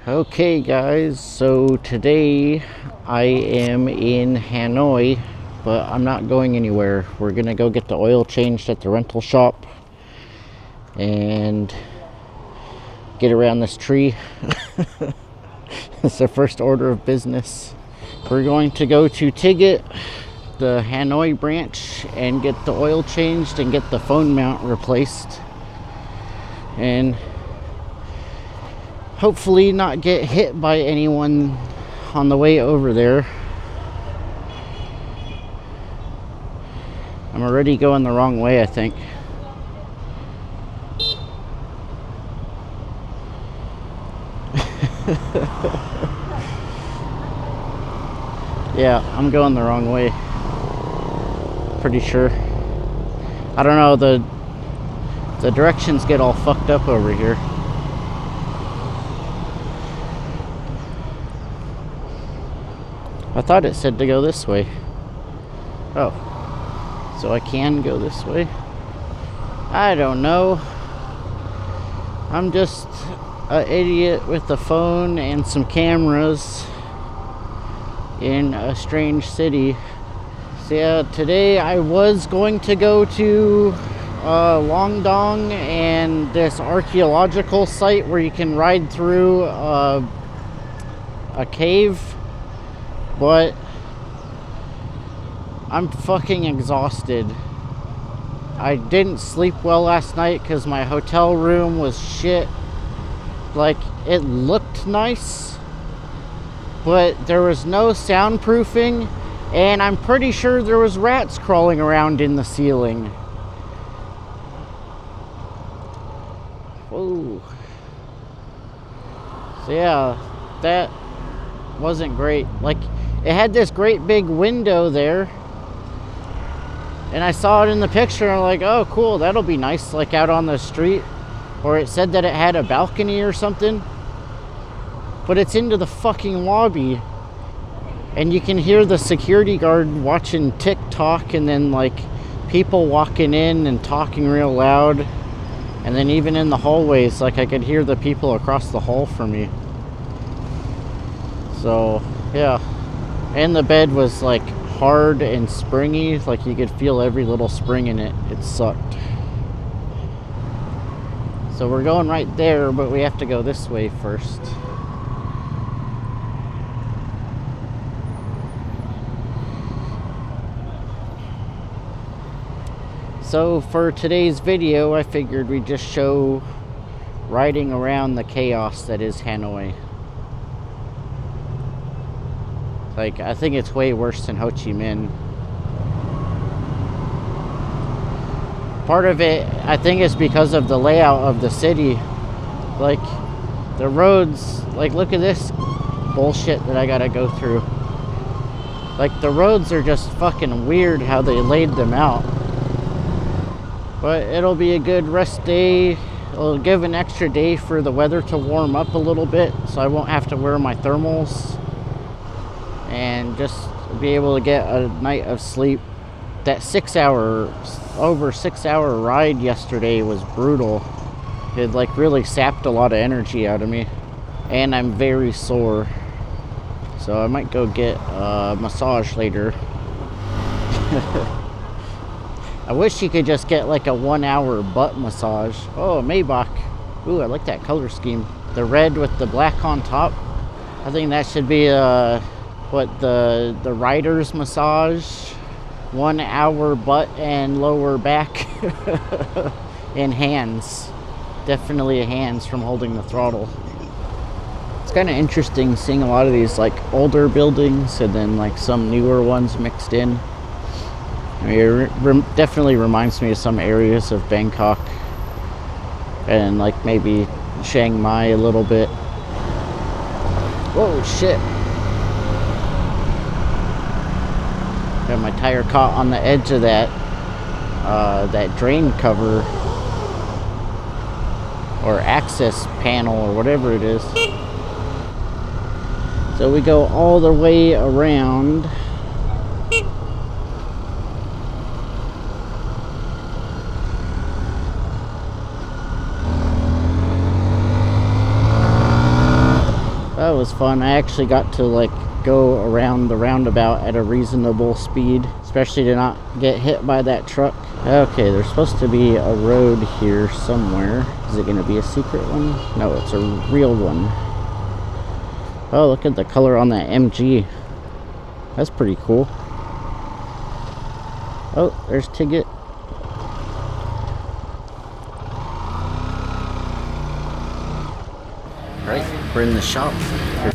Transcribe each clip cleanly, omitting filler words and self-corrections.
Okay guys, so today I am in Hanoi, but I'm not going anywhere. We're gonna go get the oil changed at the rental shop and get around this tree. It's the first order of business. We're going to go to Tigit, the Hanoi branch, and get the oil changed and get the phone mount replaced, and hopefully not get hit by anyone on the way over there. I'm already going the wrong way, I think. Yeah, I'm going the wrong way. Pretty sure. I don't know, the directions get all fucked up over here. I thought it said to go this way. Oh, so I can go this way? I don't know. I'm just an idiot with a phone and some cameras in a strange city. So yeah, today I was going to go to Long Dong and this archaeological site where you can ride through a cave, but I'm fucking exhausted. I didn't sleep well last night because my hotel room was shit. Like, it looked nice, but there was no soundproofing, and I'm pretty sure there was rats crawling around in the ceiling. Whoa. So yeah, that wasn't great. Like, it had this great big window there, and I saw it in the picture, and I'm like, oh cool, that'll be nice, like out on the street. Or it said that it had a balcony or something, but it's into the fucking lobby, and you can hear the security guard watching TikTok, and then like people walking in and talking real loud, and then even in the hallways, like I could hear the people across the hall from me. So yeah, and the bed was like hard and springy, like you could feel every little spring in it. It sucked. So we're going right there, but we have to go this way first. So for today's video, I figured we'd just show riding around the chaos that is Hanoi. Like, I think it's way worse than Ho Chi Minh. Part of it, I think, is because of the layout of the city. Like, the roads, like, look at this bullshit that I gotta go through. Like, the roads are just fucking weird how they laid them out. But it'll be a good rest day. It'll give an extra day for the weather to warm up a little bit, so I won't have to wear my thermals, and just be able to get a night of sleep. That over 6 hour ride yesterday was brutal. It like really sapped a lot of energy out of me, and I'm very sore, so I might go get a massage later. I wish you could just get like a 1 hour butt massage. Oh, Maybach. Ooh, I like that color scheme. The red with the black on top. I think that should be the rider's massage. 1 hour butt and lower back. And hands. Definitely hands from holding the throttle. It's kind of interesting seeing a lot of these like older buildings and then like some newer ones mixed in. I mean, it definitely reminds me of some areas of Bangkok and like maybe Chiang Mai a little bit. Whoa, shit. Got my tire caught on the edge of that drain cover or access panel or whatever it is. So we go all the way around. That was fun. I actually got to like go around the roundabout at a reasonable speed, especially to not get hit by that truck. Okay, there's supposed to be a road here somewhere. Is it going to be a secret one? No, it's a real one. Oh, look at the color on that MG. That's pretty cool. Oh, there's Tigit. Right, we're in the shop.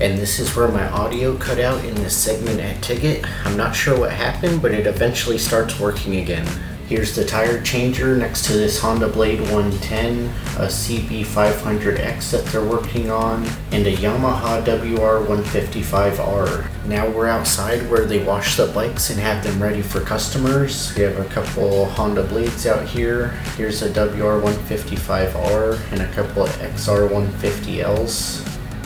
And this is where my audio cut out in this segment at Tigit. I'm not sure what happened, but it eventually starts working again. Here's the tire changer next to this Honda Blade 110, a CB500X that they're working on, and a Yamaha WR155R. Now we're outside where they wash the bikes and have them ready for customers. We have a couple Honda Blades out here. Here's a WR155R and a couple of XR150Ls.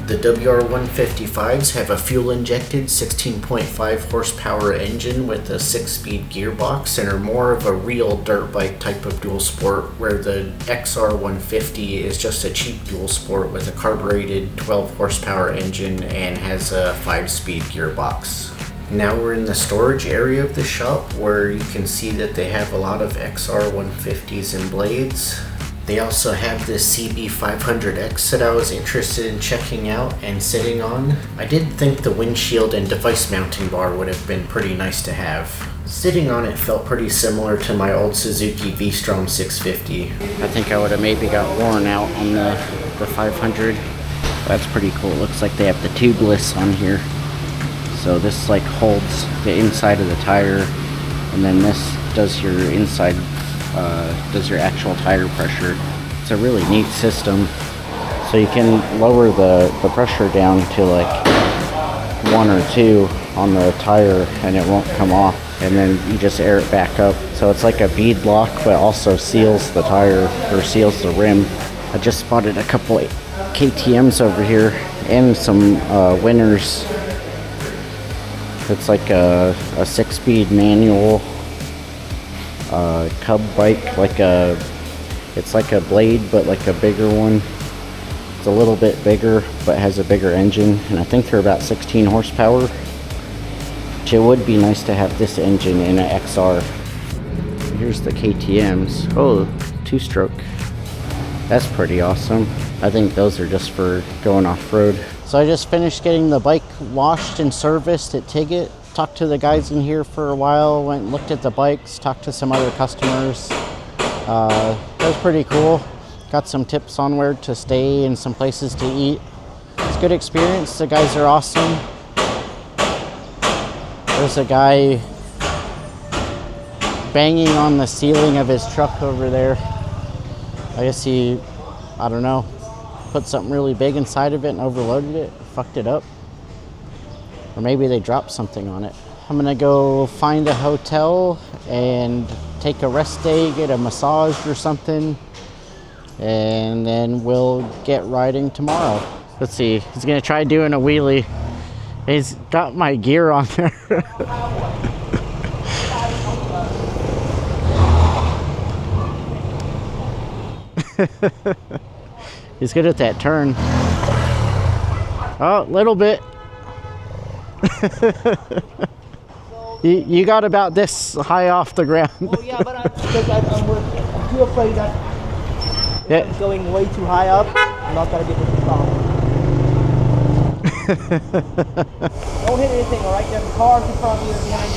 The WR155s have a fuel-injected 16.5 horsepower engine with a 6-speed gearbox and are more of a real dirt bike type of dual sport, where the XR150 is just a cheap dual sport with a carbureted 12 horsepower engine and has a 5-speed gearbox. Now we're in the storage area of the shop, where you can see that they have a lot of XR150s and blades. They also have this CB500X that I was interested in checking out and sitting on. I did think the windshield and device mounting bar would have been pretty nice to have. Sitting on it felt pretty similar to my old Suzuki V-Strom 650. I think I would have maybe got worn out on the 500. That's pretty cool. It looks like they have the tubeless on here. So this like holds the inside of the tire, and then this does your inside does your actual tire pressure. It's a really neat system. So you can lower the pressure down to like 1 or 2 on the tire and it won't come off, and then you just air it back up. So it's like a bead lock, but also seals the tire, or seals the rim. I just spotted a couple KTMs over here and some Winners. It's like a 6-speed manual cub bike, it's like a blade but like a bigger one. It's a little bit bigger but has a bigger engine, and I think they're about 16 horsepower, which it would be nice to have this engine in an XR. Here's the KTMs. Oh, 2-stroke. That's pretty awesome. I think those are just for going off-road. So I just finished getting the bike washed and serviced at Tigit. Talked to the guys in here for a while, went and looked at the bikes, talked to some other customers. That was pretty cool. Got some tips on where to stay and some places to eat. It's a good experience. The guys are awesome. There's a guy banging on the ceiling of his truck over there. I guess he, I don't know, put something really big inside of it and overloaded it, fucked it up. Or maybe they dropped something on it. I'm gonna go find a hotel and take a rest day, get a massage or something, and then we'll get riding tomorrow. Let's see, he's gonna try doing a wheelie. He's got my gear on there. He's good at that turn. Oh, little bit. You got about this high off the ground. Oh yeah, but I'm too afraid that if I'm going way too high up, I'm not gonna be able to stop. Don't hit anything, all right? There's cars in front of you and behind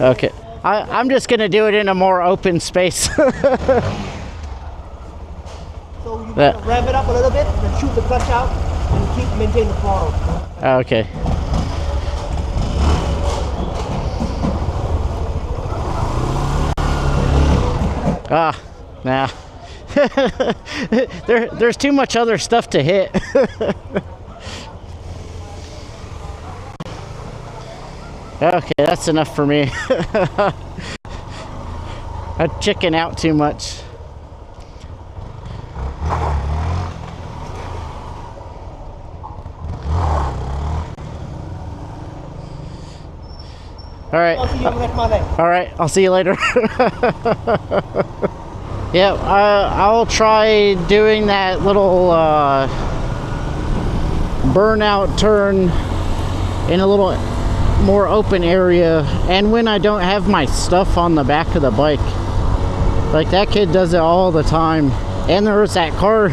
you. Okay, I'm just gonna do it in a more open space. So you rev it up a little bit, then shoot the clutch out, and maintain the throttle. Okay. Nah. There's too much other stuff to hit. Okay, that's enough for me. I chicken out too much. All right. I'll see you next Monday. All right, I'll see you later. Yeah, I'll try doing that little burnout turn in a little more open area, and when I don't have my stuff on the back of the bike. Like that kid does it all the time. And there was that car,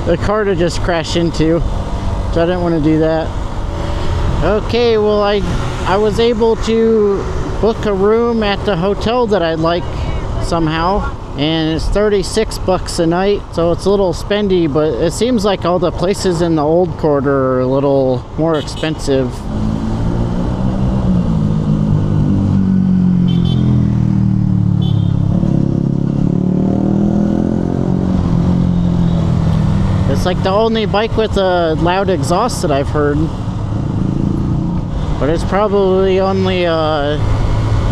the car to just crash into, so I didn't want to do that. Okay, well I was able to book a room at the hotel that I'd like somehow, and it's 36 bucks a night, so it's a little spendy, but it seems like all the places in the old quarter are a little more expensive. It's like the only bike with a loud exhaust that I've heard. But it's probably only a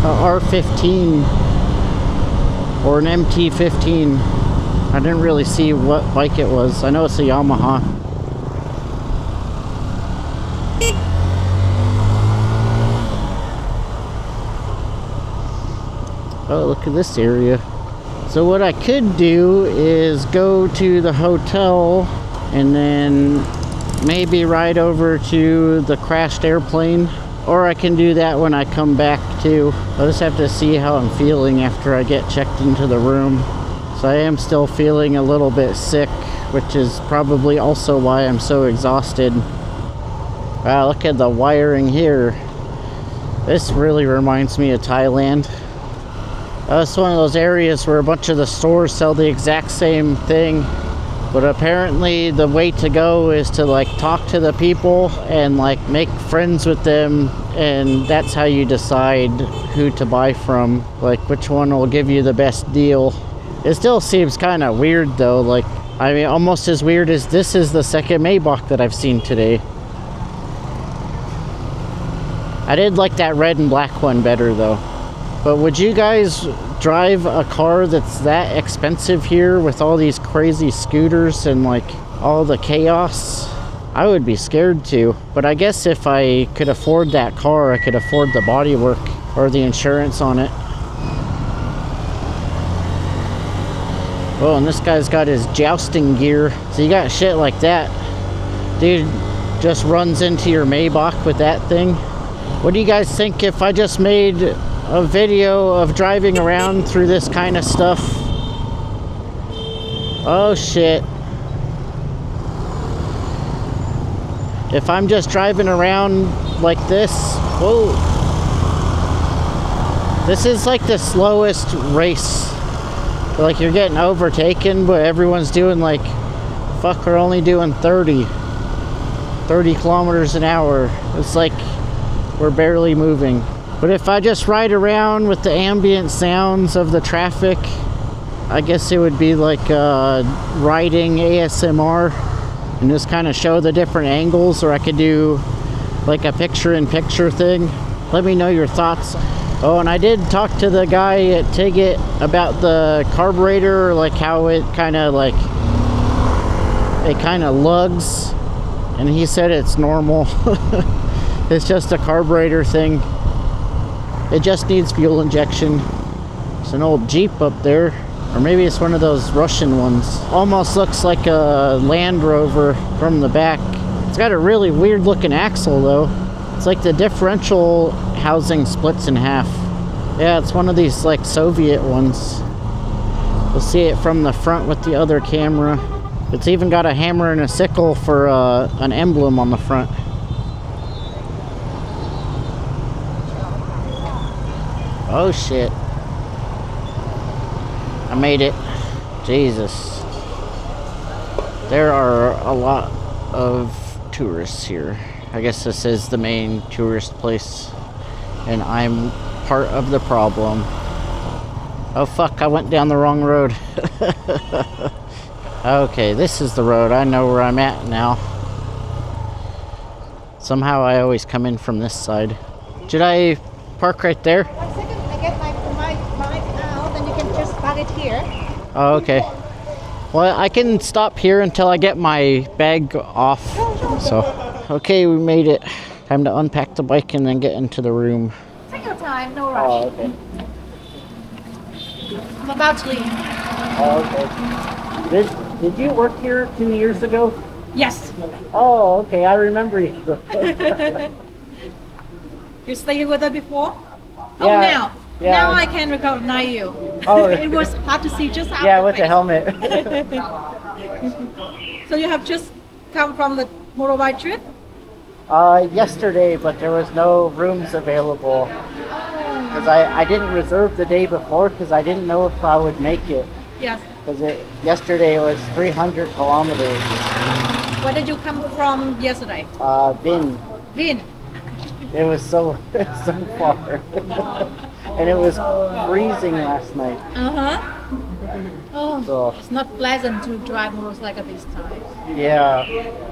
R15 or an MT15. I didn't really see what bike it was. I know it's a Yamaha. Oh, look at this area. So what I could do is go to the hotel and then maybe ride over to the crashed airplane, or I can do that when I come back too. I'll just have to see how I'm feeling after I get checked into the room. So I am still feeling a little bit sick, which is probably also why I'm so exhausted. Wow, look at the wiring here. This really reminds me of Thailand. It's one of those areas where a bunch of the stores sell the exact same thing, but apparently the way to go is to like talk to the people and like make friends with them, and that's how you decide who to buy from, like which one will give you the best deal. It still seems kind of weird though, like I mean almost as weird as this is the second Maybach that I've seen today. I did like that red and black one better though. But would you guys drive a car that's that expensive here with all these crazy scooters and like all the chaos? I would be scared to. But I guess if I could afford that car, I could afford the bodywork or the insurance on it. Oh, and this guy's got his jousting gear. So you got shit like that. Dude just runs into your Maybach with that thing. What do you guys think if I just made a video of driving around through this kind of stuff? Oh shit. If I'm just driving around like this, whoa. This is like the slowest race. Like you're getting overtaken, but everyone's doing like, fuck, we're only doing 30 kilometers an hour. It's like we're barely moving. But if I just ride around with the ambient sounds of the traffic, I guess it would be like riding ASMR and just kind of show the different angles, or I could do like a picture-in-picture thing. Let me know your thoughts. Oh, and I did talk to the guy at Tigit about the carburetor, like how it kind of lugs, and he said it's normal. It's just a carburetor thing. It just needs fuel injection. It's an old Jeep up there. Or maybe it's one of those Russian ones. Almost looks like a Land Rover from the back. It's got a really weird looking axle though. It's like the differential housing splits in half. Yeah, it's one of these like Soviet ones. You'll see it from the front with the other camera. It's even got a hammer and a sickle for an emblem on the front. Oh shit. I made it. Jesus. There are a lot of tourists here. I guess this is the main tourist place, and I'm part of the problem. Oh fuck, I went down the wrong road. Okay, this is the road. I know where I'm at now. Somehow I always come in from this side. Should I park right there? 1 second, I get my bike out, and you can just park it here. Oh, okay. Well, I can stop here until I get my bag off. So, okay, we made it. Time to unpack the bike and then get into the room. Take your time, no rush. Oh, okay. I'm about to leave. Oh, okay. Did you work here 2 years ago? Yes. Oh, okay. I remember you. You stayed with her before? Oh, Yeah, now. yeah. Now I can recognize you. Oh, It was hard to see just after. yeah, with the helmet. So you have just come from the motorbike trip? Yesterday, but there was no rooms available. Because I didn't reserve the day before because I didn't know if I would make it. Yes. Because yesterday was 300 kilometers. Where did you come from yesterday? Vin. Vin. It was so far. And it was freezing last night. Uh-huh. Oh, So, it's not pleasant to drive motorcycle this time. yeah.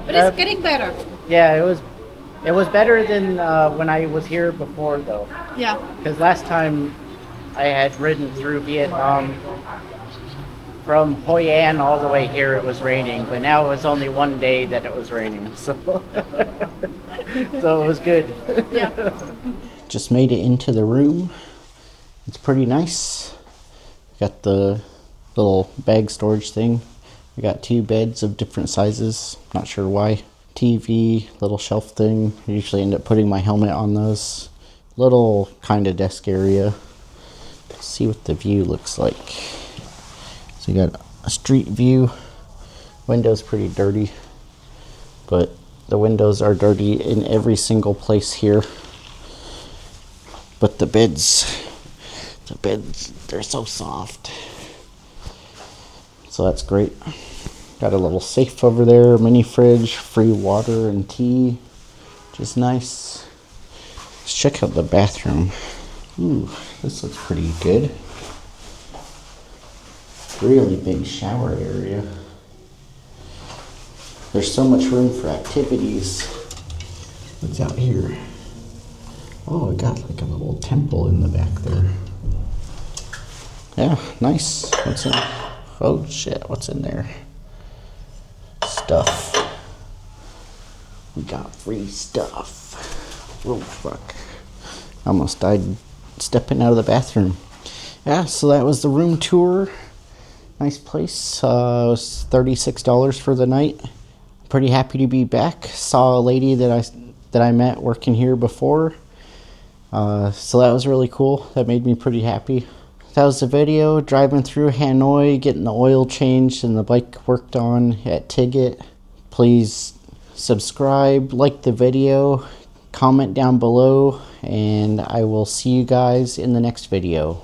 But it's getting better. Yeah, it was better than when I was here before though. Yeah. Because last time I had ridden through Vietnam from Hoi An all the way here, it was raining, but now it was only one day that it was raining, so so it was good. Yeah. Just made it into the room. It's pretty nice. Got the little bag storage thing. I got 2 beds of different sizes. Not sure why. TV, little shelf thing. I usually end up putting my helmet on those. Little kind of desk area. Let's see what the view looks like. So you got a street view. Window's pretty dirty, but the windows are dirty in every single place here. But the beds, they're so soft. So that's great. Got a little safe over there, mini fridge, free water and tea, which is nice. Let's check out the bathroom. Ooh, this looks pretty good. Really big shower area. There's so much room for activities. What's out here? Oh, it got like a little temple in the back there. Yeah, nice. What's in? Oh shit, what's in there? Stuff. We got free stuff. Oh fuck. Almost died stepping out of the bathroom. Yeah, so that was the room tour. Nice place. It was $36 for the night. Pretty happy to be back. Saw a lady that I met working here before. So that was really cool. That made me pretty happy. That was the video. Driving through Hanoi, getting the oil changed and the bike worked on at Tigit. Please subscribe, like the video, comment down below, and I will see you guys in the next video.